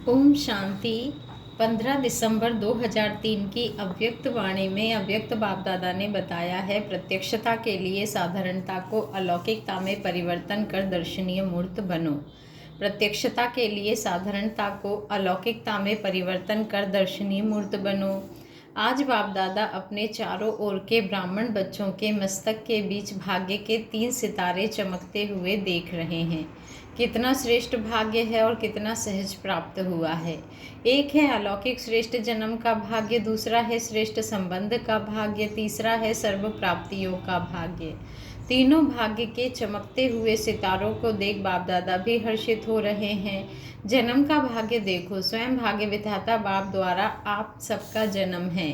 ओम शांति। 15 दिसंबर 2003 की अव्यक्त वाणी में अव्यक्त बाप दादा ने बताया है, प्रत्यक्षता के लिए साधारणता को अलौकिकता में परिवर्तन कर दर्शनीय मूर्त बनो। प्रत्यक्षता के लिए साधारणता को अलौकिकता में परिवर्तन कर दर्शनीय मूर्त बनो। आज बाप दादा अपने चारों ओर के ब्राह्मण बच्चों के मस्तक के बीच भाग्य के 3 सितारे चमकते हुए देख रहे हैं। कितना श्रेष्ठ भाग्य है और कितना सहज प्राप्त हुआ है। एक है अलौकिक श्रेष्ठ जन्म का भाग्य, दूसरा है श्रेष्ठ संबंध का भाग्य, तीसरा है सर्व प्राप्तियों का भाग्य। तीनों भाग्य के चमकते हुए सितारों को देख बाप दादा भी हर्षित हो रहे हैं। जन्म का भाग्य देखो, स्वयं भाग्य विधाता बाप द्वारा आप सबका जन्म है।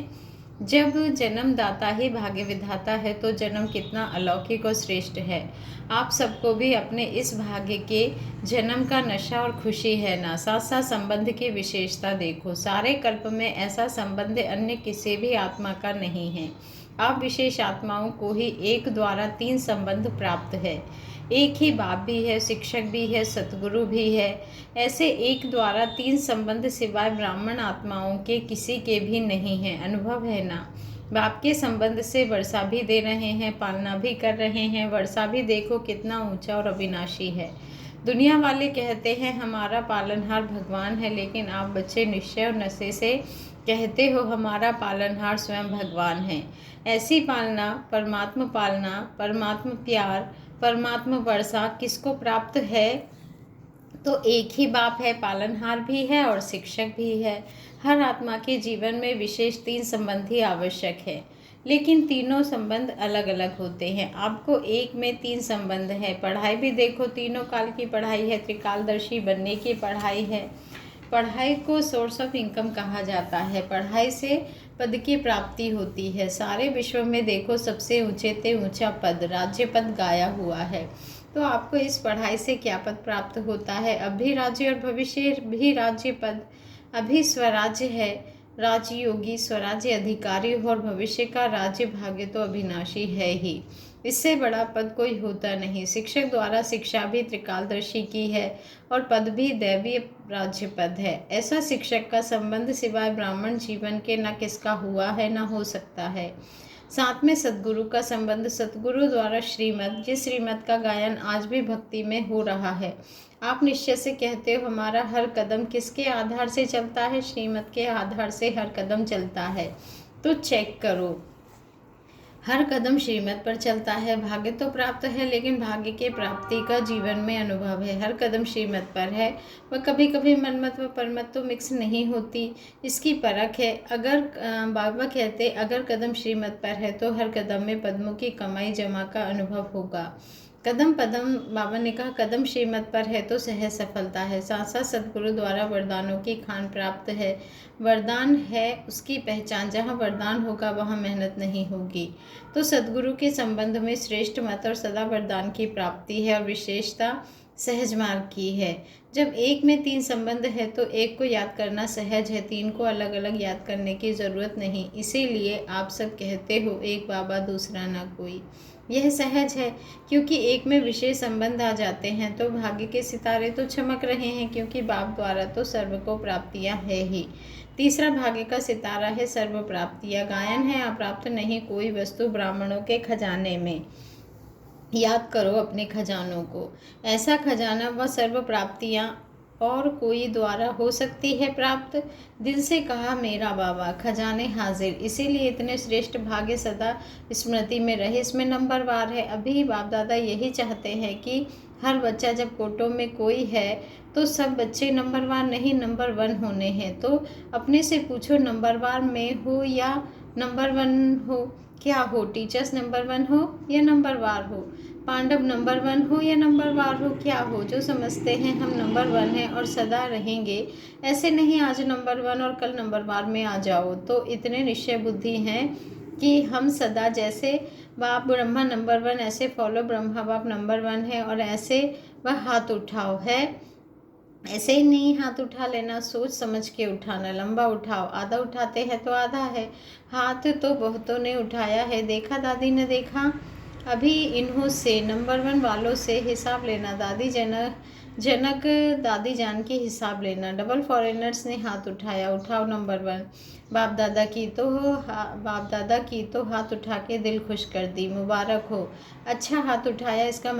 जब जन्मदाता ही भाग्य विधाता है तो जन्म कितना अलौकिक और श्रेष्ठ है। आप सबको भी अपने इस भाग्य के जन्म का नशा और खुशी है ना। साथ साथ संबंध की विशेषता देखो, सारे कल्प में ऐसा संबंध अन्य किसी भी आत्मा का नहीं है। आप विशेष आत्माओं को ही एक द्वारा 3 संबंध प्राप्त है। एक ही बाप भी है, शिक्षक भी है, सतगुरु भी है। ऐसे एक द्वारा 3 संबंध सिवाय ब्राह्मण आत्माओं के किसी के भी नहीं है। अनुभव है ना। बाप के संबंध से वर्षा भी दे रहे हैं, पालना भी कर रहे हैं। वर्षा भी देखो कितना ऊंचा और अविनाशी है। दुनिया वाले कहते हैं हमारा पालनहार भगवान है, लेकिन आप बच्चे निश्चय और नशे से कहते हो हमारा पालनहार स्वयं भगवान है। ऐसी पालना, परमात्मा पालना, परमात्मा प्यार, परमात्मा वर्षा किसको प्राप्त है? तो एक ही बाप है, पालनहार भी है और शिक्षक भी है। हर आत्मा के जीवन में विशेष 3 संबंध ही आवश्यक है, लेकिन तीनों संबंध अलग अलग होते हैं। आपको एक में 3 संबंध है। पढ़ाई भी देखो, तीनों काल की पढ़ाई है, त्रिकालदर्शी बनने की पढ़ाई है। पढ़ाई को सोर्स ऑफ इनकम कहा जाता है। पढ़ाई से पद की प्राप्ति होती है। सारे विश्व में देखो सबसे ऊंचे ते ऊंचा पद, राज्य पद गाया हुआ है। तो आपको इस पढ़ाई से क्या पद प्राप्त होता है? अभी राज्य और भविष्य भी राज्य पद। अभी स्वराज्य है, राजयोगी स्वराज्य अधिकारी और भविष्य का राज्य भाग्य तो अविनाशी है ही। इससे बड़ा पद कोई होता नहीं। शिक्षक द्वारा शिक्षा भी त्रिकालदर्शी की है और पद भी दैवीय राज्य पद है। ऐसा शिक्षक का संबंध सिवाय ब्राह्मण जीवन के न किसका हुआ है न हो सकता है। साथ में सतगुरु का संबंध, सतगुरु द्वारा श्रीमत, जिस श्रीमत का गायन आज भी भक्ति में हो रहा है। आप निश्चय से कहते हो हमारा हर कदम किसके आधार से चलता है? श्रीमत के आधार से हर कदम चलता है। तो चेक करो, हर कदम श्रीमत पर चलता है। भाग्य तो प्राप्त है, लेकिन भाग्य के प्राप्ति का जीवन में अनुभव है। हर कदम श्रीमत पर है, वह कभी कभी मनमत व परमत तो मिक्स नहीं होती, इसकी परख है। अगर बाबा कहते अगर कदम श्रीमत पर है तो हर कदम में पद्मों की कमाई जमा का अनुभव होगा। कदम पदम, बाबा ने कहा कदम श्रीमत पर है तो सहज सफलता है। साथ साथ सदगुरु द्वारा वरदानों की खान प्राप्त है। वरदान है उसकी पहचान, जहाँ वरदान होगा वहाँ मेहनत नहीं होगी। तो सदगुरु के संबंध में श्रेष्ठ मत और सदा वरदान की प्राप्ति है और विशेषता सहज मार्ग की है। जब एक में 3 संबंध है तो एक को याद करना सहज है, 3 को अलग अलग याद करने की जरूरत नहीं। इसीलिए आप सब कहते हो एक बाबा दूसरा ना कोई। यह सहज है क्योंकि एक में विशेष संबंध आ जाते हैं तो भाग्य के सितारे तो चमक रहे हैं, क्योंकि बाप द्वारा तो सर्व को प्राप्तियां है ही। तीसरा भाग्य का सितारा है सर्व प्राप्तियां। गायन है अप्राप्त नहीं कोई वस्तु ब्राह्मणों के खजाने में। याद करो अपने खजानों को। ऐसा खजाना व सर्व प्राप्तियां और कोई द्वारा हो सकती है प्राप्त? दिल से कहा मेरा बाबा, खजाने हाजिर। इसीलिए इतने श्रेष्ठ भाग्य सदा स्मृति में रहे। इसमें नंबरवार है। अभी बाप दादा यही चाहते हैं कि हर बच्चा, जब कोटों में कोई है तो सब बच्चे नंबरवार नहीं नंबर 1 होने हैं। तो अपने से पूछो नंबरवार में हो या नंबर 1 हो? क्या हो? टीचर्स नंबर 1 हो या नंबरवार हो? पांडव नंबर 1 हो या नंबरवार हो? क्या हो? जो समझते हैं हम नंबर 1 हैं और सदा रहेंगे, ऐसे नहीं आज नंबर 1 और कल नंबरवार में आ जाओ। तो इतने निश्चय बुद्धि हैं कि हम सदा, जैसे बाप ब्रह्मा नंबर 1 ऐसे फॉलो ब्रह्मा बाप नंबर 1 है, और ऐसे वह हाथ उठाओ है। ऐसे ही नहीं हाथ उठा लेना, सोच समझ के उठाना। लंबा उठाओ, आधा उठाते हैं तो आधा है। हाथ तो बहुतों ने उठाया है, देखा दादी ने देखा। अभी इन्हों से नंबर 1 वालों से हिसाब लेना। दादी जनक दादी जान की हिसाब लेना। डबल फॉरेनर्स ने हाथ उठाया। उठाओ नंबर 1। बाप दादा की तो हाथ उठा के दिल खुश कर दी। मुबारक हो। अच्छा हाथ उठाया, इसका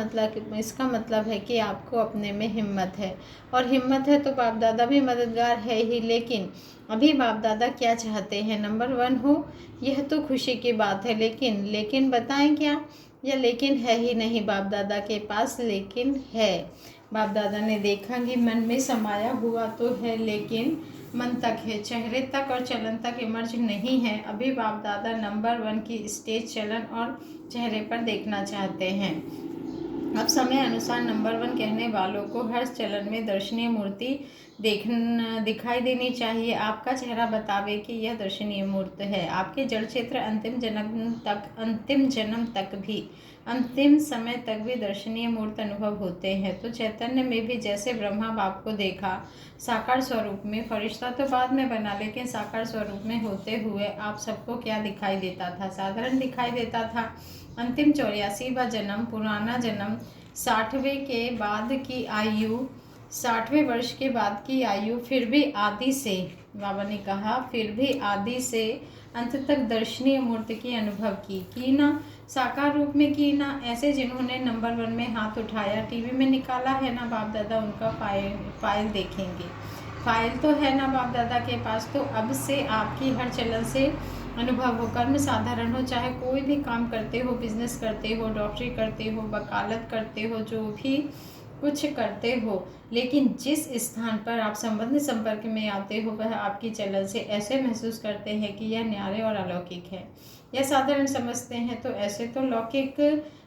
मतलब है कि आपको अपने में हिम्मत है, और हिम्मत है तो बाप दादा भी मददगार है ही। लेकिन अभी बाप दादा क्या चाहते हैं? नंबर 1 हो। यह तो खुशी की बात है, लेकिन बताएं क्या? या लेकिन है ही नहीं बाप दादा के पास? लेकिन है। बाप दादा ने देखा कि मन में समाया हुआ तो है, लेकिन मन तक है, चेहरे तक और चलन तक इमर्ज नहीं है। अभी बाप दादा नंबर 1 की स्टेज, चलन और चेहरे पर देखना चाहते हैं। अब समय अनुसार नंबर 1 कहने वालों को हर चलन में दर्शनीय मूर्ति दिखाई देनी चाहिए। आपका चेहरा बतावे कि यह दर्शनीय मूर्त है। आपके जड़ क्षेत्र अंतिम समय तक भी दर्शनीय मूर्त अनुभव होते हैं। तो चैतन्य में भी जैसे ब्रह्मा बाप को देखा साकार स्वरूप में, फरिश्ता तो बाद में बना, लेकिन साकार स्वरूप में होते हुए आप सबको क्या दिखाई देता था? साधारण दिखाई देता था। अंतिम 84वां जन्म, पुराना जन्म, 60वें के बाद की आयु, 60वें वर्ष के बाद की आयु, फिर भी आदि से, बाबा ने कहा, फिर भी आदि से अंत तक दर्शनीय मूर्ति की अनुभव की ना, साकार रूप में की ना। ऐसे जिन्होंने नंबर 1 में हाथ उठाया, टीवी में निकाला है ना बाप दादा, उनका फाइल देखेंगे। फाइल तो है ना बाप दादा के पास। तो अब से आपकी हर चलन से अनुभव हो, कर्म साधारण हो, चाहे कोई भी काम करते हो, बिजनेस करते हो, डॉक्टरी करते हो, वकालत करते हो, जो भी कुछ करते हो, लेकिन जिस स्थान पर आप संबंध संपर्क में आते हो वह आपकी चलन से ऐसे महसूस करते हैं कि यह न्यारे और अलौकिक है। यह साधारण समझते हैं तो ऐसे तो लौकिक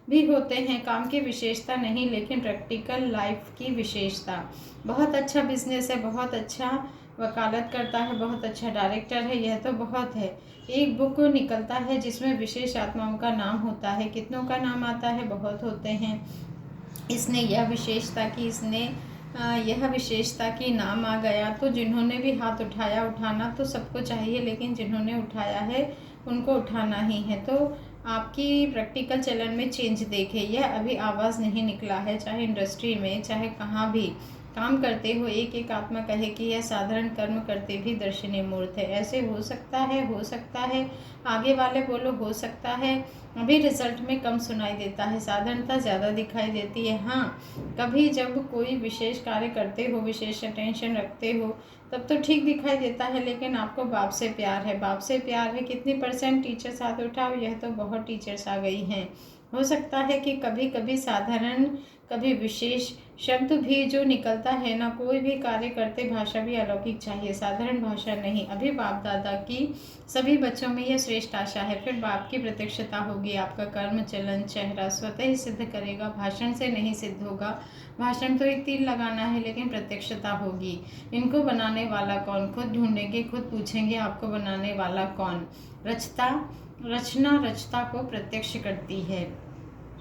भी होते हैं। काम की विशेषता नहीं, लेकिन प्रैक्टिकल लाइफ की विशेषता। बहुत अच्छा बिजनेस है, बहुत अच्छा वकालत करता है, बहुत अच्छा डायरेक्टर है, यह तो बहुत है। एक बुक निकलता है जिसमें विशेष आत्माओं का नाम होता है। कितनों का नाम आता है? बहुत होते हैं। इसने यह विशेषता की नाम आ गया। तो जिन्होंने भी हाथ उठाया, उठाना तो सबको चाहिए, लेकिन जिन्होंने उठाया है उनको उठाना ही है। तो आपकी प्रैक्टिकल चलन में चेंज देखे। यह अभी आवाज़ नहीं निकला है, चाहे इंडस्ट्री में, चाहे कहाँ भी काम करते हो, एक एक आत्मा कहे कि यह साधारण कर्म करते भी दर्शनीय मूर्त है। ऐसे हो सकता है। आगे वाले बोलो हो सकता है। अभी रिजल्ट में कम सुनाई देता है, साधारणता ज़्यादा दिखाई देती है। हाँ, कभी जब कोई विशेष कार्य करते हो, विशेष अटेंशन रखते हो, तब तो ठीक दिखाई देता है। लेकिन आपको बाप से प्यार है। कितनी % टीचर्स हाथ उठाओ? यह तो बहुत टीचर्स आ गई हैं। हो सकता है कि कभी कभी साधारण, कभी विशेष शब्द भी जो निकलता है ना, कोई भी कार्य करते भाषा भी अलौकिक चाहिए, साधारण भाषा नहीं। अभी बाप दादा की सभी बच्चों में यह श्रेष्ठ आशा है। फिर बाप की प्रत्यक्षता होगी। आपका कर्म, चलन, चेहरा स्वतः ही सिद्ध करेगा, भाषण से नहीं सिद्ध होगा। भाषण तो एक तीर लगाना है, लेकिन प्रत्यक्षता होगी। इनको बनाने वाला कौन? खुद ढूंढेंगे, खुद पूछेंगे आपको बनाने वाला कौन। रचना रचता को प्रत्यक्ष करती है।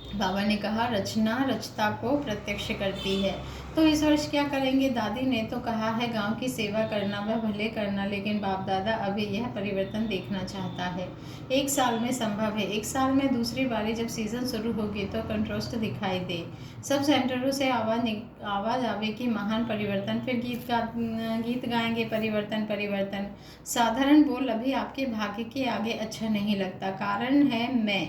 बाबा ने कहा रचना रचता को प्रत्यक्ष करती है। तो इस वर्ष क्या करेंगे? दादी ने तो कहा है गांव की सेवा करना व भले करना, लेकिन बाप दादा अभी यह परिवर्तन देखना चाहता है। 1 साल में संभव है। 1 साल में दूसरी बारी जब सीजन शुरू होगी तो कंट्रास्ट दिखाई दे, सब सेंटरों से आवाज आवे कि महान परिवर्तन। फिर गीत गाएंगे परिवर्तन। साधारण बोल अभी आपके भाग्य के आगे अच्छा नहीं लगता। कारण है मैं,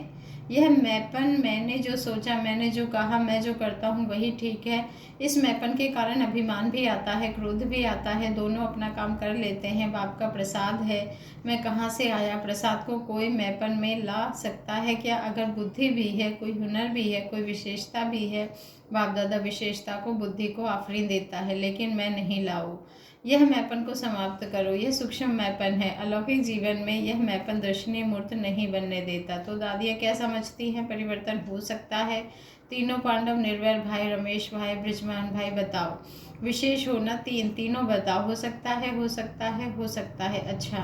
यह मैंपन, मैंने जो सोचा, मैंने जो कहा, मैं जो करता हूँ वही ठीक है। इस मैंपन के कारण अभिमान भी आता है, क्रोध भी आता है, दोनों अपना काम कर लेते हैं। बाप का प्रसाद है, मैं कहाँ से आया? प्रसाद को कोई मैंपन में ला सकता है क्या? अगर बुद्धि भी है, कोई हुनर भी है, कोई विशेषता भी है, बाप दादा विशेषता को, बुद्धि को आफरीन देता है, लेकिन मैं नहीं लाऊं। यह मैपन को समाप्त करो। यह सूक्ष्म मैपन है। अलौकिक जीवन में यह मैपन दर्शनीय मूर्त नहीं बनने देता। तो दादियाँ क्या समझती हैं? परिवर्तन हो सकता है। तीनों पांडव, निर्वैर भाई, रमेश भाई, बृजमान भाई, बताओ विशेष हो ना? तीनों बताओ। हो सकता है। अच्छा,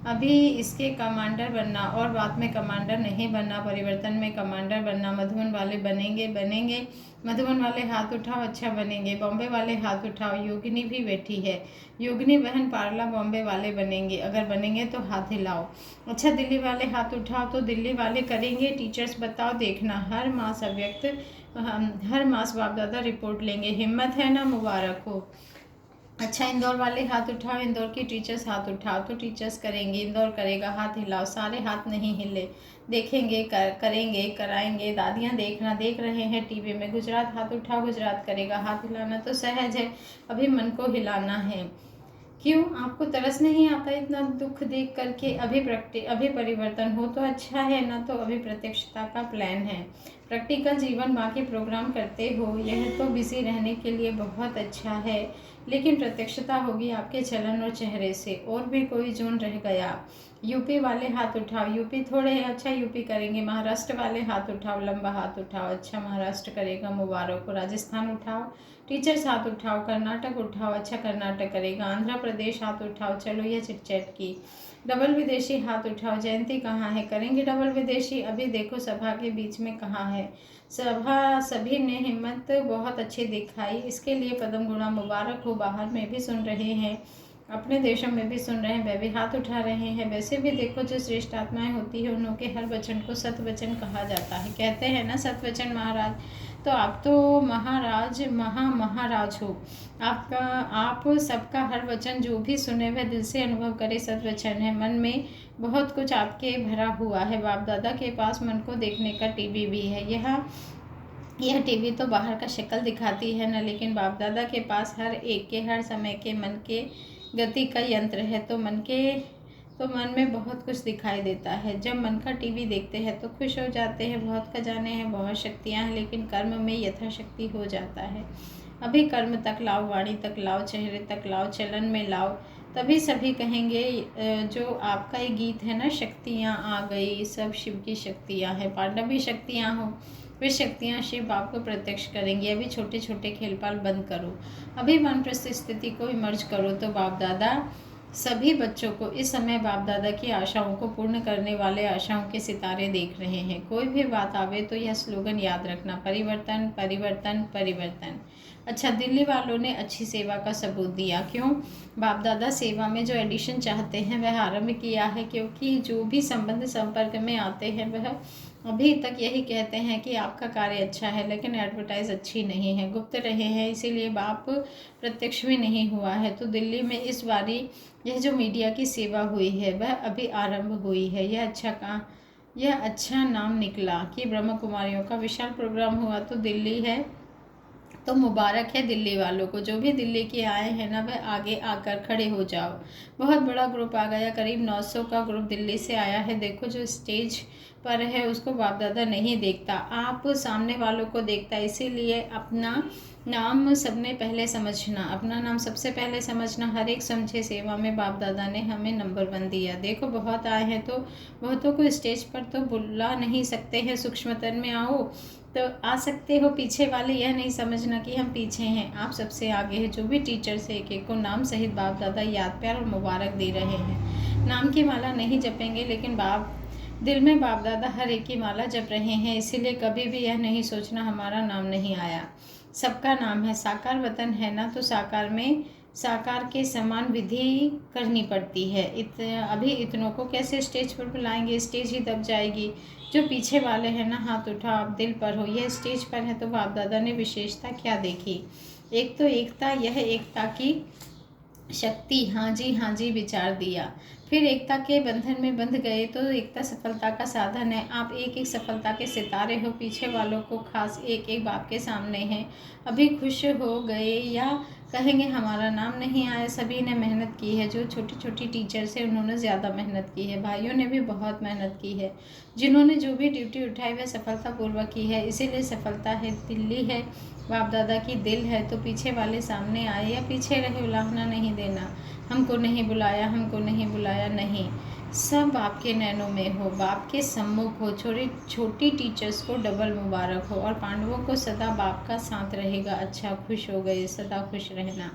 अभी इसके कमांडर बनना और बात में कमांडर नहीं बनना, परिवर्तन में कमांडर बनना। मधुबन वाले बनेंगे। मधुबन वाले हाथ उठाओ। अच्छा, बनेंगे। बॉम्बे वाले हाथ उठाओ। योगिनी भी बैठी है। योगिनी बहन पार्ला बॉम्बे वाले बनेंगे। अगर बनेंगे तो हाथ हिलाओ। अच्छा, दिल्ली वाले हाथ उठाओ। तो दिल्ली वाले करेंगे। टीचर्स बताओ, देखना हर मास अव्यक्त हर मास बाप दादा रिपोर्ट लेंगे। हिम्मत है ना, मुबारक हो। अच्छा, इंदौर वाले हाथ उठाओ। इंदौर की टीचर्स हाथ उठाओ। तो टीचर्स करेंगे, इंदौर करेगा, हाथ हिलाओ। सारे हाथ नहीं हिले, देखेंगे, करेंगे, कराएंगे। दादियाँ देखना, देख रहे हैं टीवी में। गुजरात हाथ उठाओ। गुजरात करेगा, हाथ हिलाना तो सहज है, अभी मन को हिलाना है। क्यों आपको तरस नहीं आता इतना दुख देख करके? अभी परिवर्तन हो तो अच्छा है ना, तो अभी प्रत्यक्षता का प्लान है। प्रैक्टिकल जीवन बाकी प्रोग्राम करते हो, यह तो बिजी रहने के लिए बहुत अच्छा है, लेकिन प्रत्यक्षता होगी आपके चलन और चेहरे से। और भी कोई जोन रह गया? यूपी वाले हाथ उठाओ। यूपी थोड़े हैं, अच्छा यूपी करेंगे। महाराष्ट्र वाले हाथ उठाओ, लंबा हाथ उठाओ। अच्छा, महाराष्ट्र करेगा, मुबारक हो। राजस्थान उठाओ, टीचर्स हाथ उठाओ। कर्नाटक उठाओ, अच्छा कर्नाटक करेगा। आंध्र प्रदेश हाथ उठाओ, चलो ये चिटचैट की। डबल विदेशी हाथ उठाओ। जयंती कहाँ है? करेंगे डबल विदेशी। अभी देखो सभा के बीच में कहाँ है सभा। सभी ने हिम्मत बहुत अच्छी दिखाई, इसके लिए पदम गुणा, मुबारक हो। बाहर में भी सुन रहे हैं, अपने देशों में भी सुन रहे हैं, वे भी हाथ उठा रहे हैं। वैसे भी देखो, जो श्रेष्ठ आत्माएं होती है उन्हों के हर वचन को सत वचन कहा जाता है। कहते हैं ना सत वचन महाराज, तो आप तो महाराज महाराज हो। आप सबका हर वचन जो भी सुने वह दिल से अनुभव करे सत वचन है। मन में बहुत कुछ आपके भरा हुआ है। बाप दादा के पास मन को देखने का टीवी भी है। यह टीवी तो बाहर का शक्ल दिखाती है ना, लेकिन बाप दादा के पास हर एक के हर समय के मन के गति का यंत्र है। तो मन में बहुत कुछ दिखाई देता है। जब मन का टीवी देखते हैं तो खुश हो जाते हैं। बहुत खजाने हैं, बहुत शक्तियां हैं, लेकिन कर्म में यथाशक्ति हो जाता है। अभी कर्म तक लाओ, वाणी तक लाओ, चेहरे तक लाओ, चलन में लाओ, तभी सभी कहेंगे। जो आपका ये गीत है ना, शक्तियाँ आ गई, सब शिव की शक्तियाँ हैं। पांडवी शक्तियाँ हो, वे शक्तियाँ शिव आपको प्रत्यक्ष करेंगी। अभी छोटे छोटे खेलपाल बंद करो, अभी वानप्रस्थ स्थिति को इमर्ज करो। तो बाप दादा सभी बच्चों को इस समय बाप दादा की आशाओं को पूर्ण करने वाले आशाओं के सितारे देख रहे हैं। कोई भी बात आवे तो यह स्लोगन याद रखना, परिवर्तन परिवर्तन परिवर्तन। अच्छा, दिल्ली वालों ने अच्छी सेवा का सबूत दिया। क्यों? बाप दादा सेवा में जो एडिशन चाहते हैं वह आरंभ किया है, क्योंकि जो भी संबंध संपर्क में आते हैं वह अभी तक यही कहते हैं कि आपका कार्य अच्छा है, लेकिन एडवर्टाइज अच्छी नहीं है, गुप्त रहे हैं, इसीलिए बाप प्रत्यक्ष भी नहीं हुआ है। तो दिल्ली में इस बारी यह जो मीडिया की सेवा हुई है वह अभी आरंभ हुई है। यह अच्छा नाम निकला कि ब्रह्म कुमारियों का विशाल प्रोग्राम हुआ। तो दिल्ली है तो मुबारक है दिल्ली वालों को। जो भी दिल्ली के आए हैं ना, वह आगे आकर खड़े हो जाओ। बहुत बड़ा ग्रुप आ गया, करीब 900 का ग्रुप दिल्ली से आया है। देखो, जो स्टेज पर है उसको बाप दादा नहीं देखता, आप सामने वालों को देखता है। इसीलिए अपना नाम सबने पहले समझना, अपना नाम सबसे पहले समझना। हर एक समझे सेवा में बाप दादा ने हमें नंबर 1 दिया। देखो, बहुत आए हैं तो बहुतों को स्टेज पर तो बुला नहीं सकते हैं। सूक्ष्मतन में आओ तो आ सकते हो, पीछे वाले यह नहीं समझना कि हम पीछे हैं, आप सबसे आगे हैं। जो भी टीचर्स है, एक एक को नाम सहित बाप दादा याद, प्यार और मुबारक दे रहे हैं। नाम की माला नहीं जपेंगे, लेकिन दिल में बाप दादा हर एक की माला जप रहे हैं। इसीलिए कभी भी यह नहीं सोचना हमारा नाम नहीं आया। सबका नाम है। साकार वतन है ना, तो साकार के समान विधि करनी पड़ती है। अभी इतनों को कैसे स्टेज पर बुलाएंगे? स्टेज ही दब जाएगी। जो पीछे वाले हैं ना, हाथ उठाओ, आप दिल पर हो। यह स्टेज पर है तो बाप दादा ने विशेषता क्या देखी? एक तो एकता, यह एकता की शक्ति, हाँ जी विचार दिया। फिर एकता के बंधन में बंध गए तो एकता सफलता का साधन है। आप एक एक सफलता के सितारे हो। पीछे वालों को खास एक एक बाप के सामने हैं। अभी खुश हो गए या कहेंगे हमारा नाम नहीं आया? सभी ने मेहनत की है। जो छोटी छोटी टीचर्स है उन्होंने ज़्यादा मेहनत की है। भाइयों ने भी बहुत मेहनत की है। जिन्होंने जो भी ड्यूटी उठाई वह सफलतापूर्वक की है। इसीलिए सफलता है। दिल्ली है, बाप दादा की दिल है। तो पीछे वाले सामने आए या पीछे रहे, उलाहना नहीं देना। हमको नहीं बुलाया, हमको नहीं बुलाया, नहीं। सब आपके नैनों में हो, बाप के सम्मुख हो। छोटी टीचर्स को डबल मुबारक हो, और पांडवों को सदा बाप का साथ रहेगा। अच्छा, खुश हो गए, सदा खुश रहना।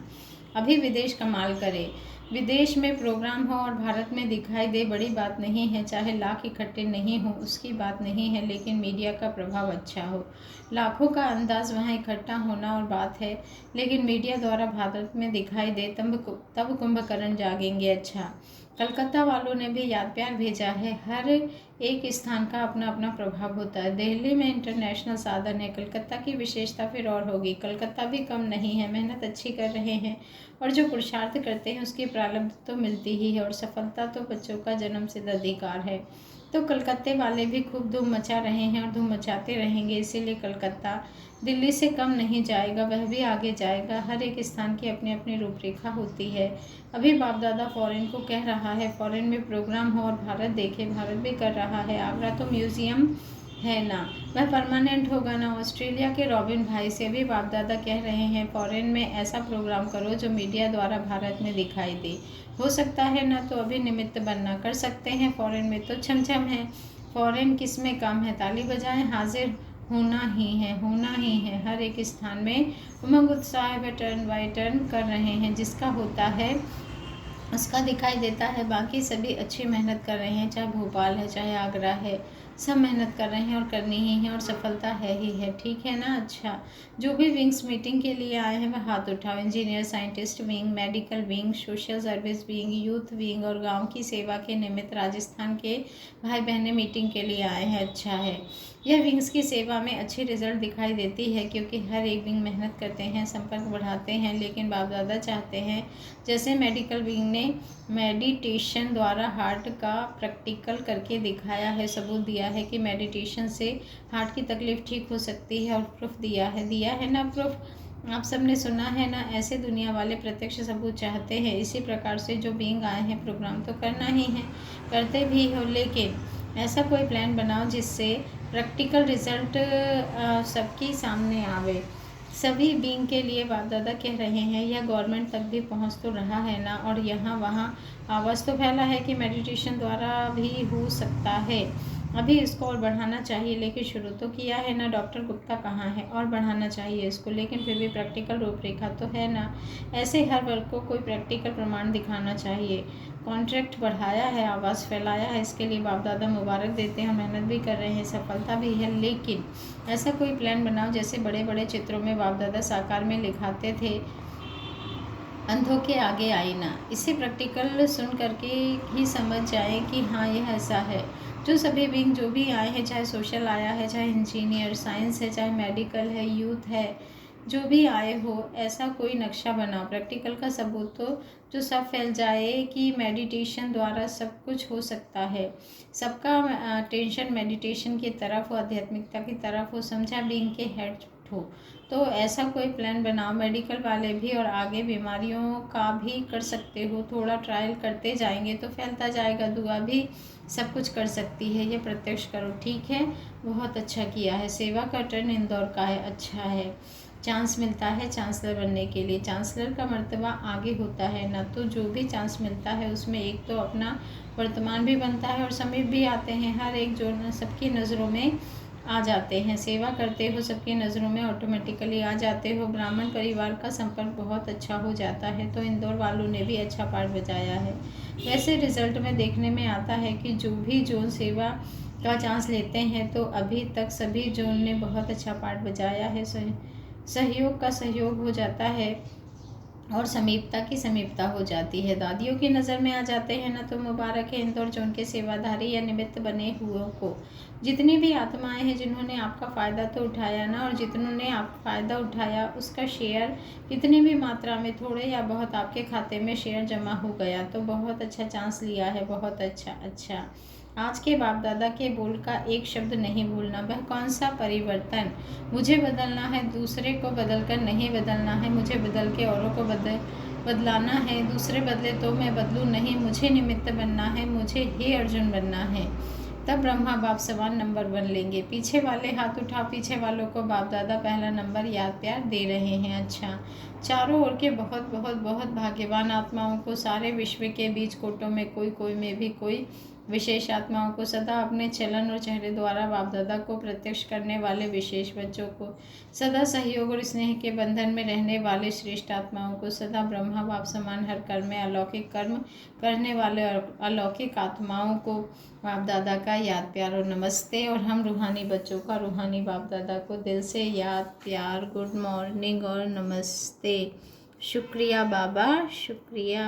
अभी विदेश कमाल करे। विदेश में प्रोग्राम हो और भारत में दिखाई दे, बड़ी बात नहीं है। चाहे लाख इकट्ठे नहीं हो, उसकी बात नहीं है, लेकिन मीडिया का प्रभाव अच्छा हो। लाखों का अंदाज वहाँ इकट्ठा होना और बात है, लेकिन मीडिया द्वारा भारत में दिखाई दे, तब कुंभकर्ण जागेंगे। अच्छा, कलकत्ता वालों ने भी याद प्यार भेजा है। हर एक स्थान का अपना अपना प्रभाव होता है। दिल्ली में इंटरनेशनल साधन है, कलकत्ता की विशेषता फिर और होगी। कलकत्ता भी कम नहीं है, मेहनत अच्छी कर रहे हैं और जो पुरुषार्थ करते हैं उसकी प्रारब्ध तो मिलती ही है और सफलता तो बच्चों का जन्मसिद्ध अधिकार है। तो कलकत्ते वाले भी खूब धूम मचा रहे हैं और धूम मचाते रहेंगे, इसीलिए कलकत्ता दिल्ली से कम नहीं जाएगा, वह भी आगे जाएगा। हर एक स्थान की अपनी अपनी रूपरेखा होती है। अभी बाप दादा फॉरेन को कह रहा है फॉरेन में प्रोग्राम हो और भारत देखे, भारत भी कर रहा है। आगरा तो म्यूजियम है ना, वह परमानेंट होगा ना। ऑस्ट्रेलिया के रॉबिन भाई से भी बाप दादा कह रहे हैं फॉरेन में ऐसा प्रोग्राम करो जो मीडिया द्वारा भारत में दिखाई दे। हो सकता है ना, तो अभी निमित्त बनना कर सकते हैं। फॉरेन में तो छमछम है, फॉरेन किस में कम है। ताली बजाएं, हाजिर होना ही है। हर एक स्थान में उमंग उत्साह व टर्न बाय टर्न कर रहे हैं, जिसका होता है उसका दिखाई देता है। बाकी सभी अच्छी मेहनत कर रहे हैं, चाहे भोपाल है चाहे आगरा है, सब मेहनत कर रहे हैं और करनी ही है और सफलता है ही है। ठीक है ना। अच्छा, जो भी विंग्स मीटिंग के लिए आए हैं वह हाथ उठाओ। Engineer, scientist wing, medical wing, social service wing, youth wing और गांव की सेवा के निमित्त राजस्थान के भाई बहनें मीटिंग के लिए आए हैं। अच्छा है, यह विंग्स की सेवा में अच्छी रिजल्ट दिखाई देती है क्योंकि हर एक विंग मेहनत करते हैं, संपर्क बढ़ाते हैं। लेकिन बाप दादा चाहते हैं जैसे मेडिकल विंग ने मेडिटेशन द्वारा हार्ट का प्रैक्टिकल करके दिखाया है, सबूत दिया है कि मेडिटेशन से हार्ट की तकलीफ ठीक हो सकती है और प्रूफ दिया है ना प्रूफ। आप सबने सुना है ना, ऐसे दुनिया वाले प्रत्यक्ष सबूत चाहते हैं। इसी प्रकार से जो बीइंग आए हैं प्रोग्राम तो करना ही है, करते भी हो, लेकिन ऐसा कोई प्लान बनाओ जिससे प्रैक्टिकल रिजल्ट सबके सामने आवे। सभी बीइंग के लिए बाप दादा कह रहे हैं यह गवर्नमेंट तक भी पहुंच तो रहा है ना, और यहाँ वहाँ आवाज़ तो फैला है कि मेडिटेशन द्वारा भी हो सकता है। अभी इसको और बढ़ाना चाहिए, लेकिन शुरू तो किया है ना। डॉक्टर गुप्ता कहाँ है, और बढ़ाना चाहिए इसको, लेकिन फिर भी प्रैक्टिकल रूपरेखा तो है ना। ऐसे हर वर्ग को कोई प्रैक्टिकल प्रमाण दिखाना चाहिए। कॉन्ट्रैक्ट बढ़ाया है, आवाज़ फैलाया है, इसके लिए बाप दादा मुबारक देते हैं। मेहनत भी कर रहे हैं, सफलता भी है, लेकिन ऐसा कोई प्लान बनाओ जैसे बड़े बड़े चित्रों में बाप दादा साकार में लिखाते थे, अंधों के आगे आईना। इसे प्रैक्टिकल सुन करके ही समझ जाए कि हाँ यह ऐसा है। जो सभी विंग जो भी आए हैं, चाहे सोशल आया है, चाहे इंजीनियर, साइंस है, चाहे मेडिकल है, यूथ है, जो भी आए हो, ऐसा कोई नक्शा बनाओ प्रैक्टिकल का सबूत तो जो सब फैल जाए कि मेडिटेशन द्वारा सब कुछ हो सकता है। सबका टेंशन मेडिटेशन की तरफ हो, आध्यात्मिकता की तरफ हो, समझा बीइंग के हेड हो। तो ऐसा कोई प्लान बनाओ। मेडिकल वाले भी और आगे बीमारियों का भी कर सकते हो। थोड़ा ट्रायल करते जाएंगे तो फैलता जाएगा। दुआ भी सब कुछ कर सकती है, ये प्रत्यक्ष करो। ठीक है, बहुत अच्छा किया है। सेवा का टर्न इंदौर का है, अच्छा है। चांस मिलता है चांसलर बनने के लिए। चांसलर का मर्तबा आगे होता है ना, तो जो भी चांस मिलता है उसमें एक तो अपना वर्तमान भी बनता है और समीप भी आते हैं। हर एक जो सबकी नज़रों में आ जाते हैं। सेवा करते हो, सबकी नज़रों में ऑटोमेटिकली आ जाते हो। ब्राह्मण परिवार का संपर्क बहुत अच्छा हो जाता है। तो इंदौर वालों ने भी अच्छा पार्ट बजाया है। वैसे रिजल्ट में देखने में आता है कि जो भी जोन सेवा का चांस लेते हैं, तो अभी तक सभी जोन ने बहुत अच्छा पार्ट बजाया है। सहयोग का सहयोग हो जाता है और समीपता की समीपता हो जाती है। दादियों की नज़र में आ जाते हैं ना, तो मुबारक है इंदौर जोन के सेवाधारी या निमित्त बने हुओं को। जितनी भी आत्माएं हैं जिन्होंने आपका फ़ायदा तो उठाया ना, और जिन्होंने आप फ़ायदा उठाया उसका शेयर कितनी भी मात्रा में, थोड़े या बहुत, आपके खाते में शेयर जमा हो गया, तो बहुत अच्छा चांस लिया है। बहुत अच्छा। आज के बाप दादा के बोल का एक शब्द नहीं भूलना। वह कौन सा परिवर्तन? मुझे बदलना है, दूसरे को बदलकर नहीं बदलना है। मुझे बदल के औरों को बदलाना है। दूसरे बदले तो मैं बदलूं नहीं। मुझे निमित्त बनना है, मुझे ही अर्जुन बनना है, तब ब्रह्मा बाप समान नंबर 1 लेंगे। पीछे वाले हाथ उठाओ। पीछे वालों को बाप दादा पहला नंबर याद प्यार दे रहे हैं। अच्छा, चारों ओर के बहुत बहुत बहुत भाग्यवान आत्माओं को, सारे विश्व के बीच कोटों में कोई में भी कोई विशेष आत्माओं को, सदा अपने चलन और चेहरे द्वारा बाप दादा को प्रत्यक्ष करने वाले विशेष बच्चों को, सदा सहयोग और स्नेह के बंधन में रहने वाले श्रेष्ठ आत्माओं को, सदा ब्रह्मा बाप समान हर कर्म में अलौकिक कर्म करने वाले अलौकिक आत्माओं को बाप दादा का याद प्यार और नमस्ते। और हम रूहानी बच्चों का रूहानी बाप दादा को दिल से याद प्यार, गुड मॉर्निंग और नमस्ते। शुक्रिया बाबा, शुक्रिया।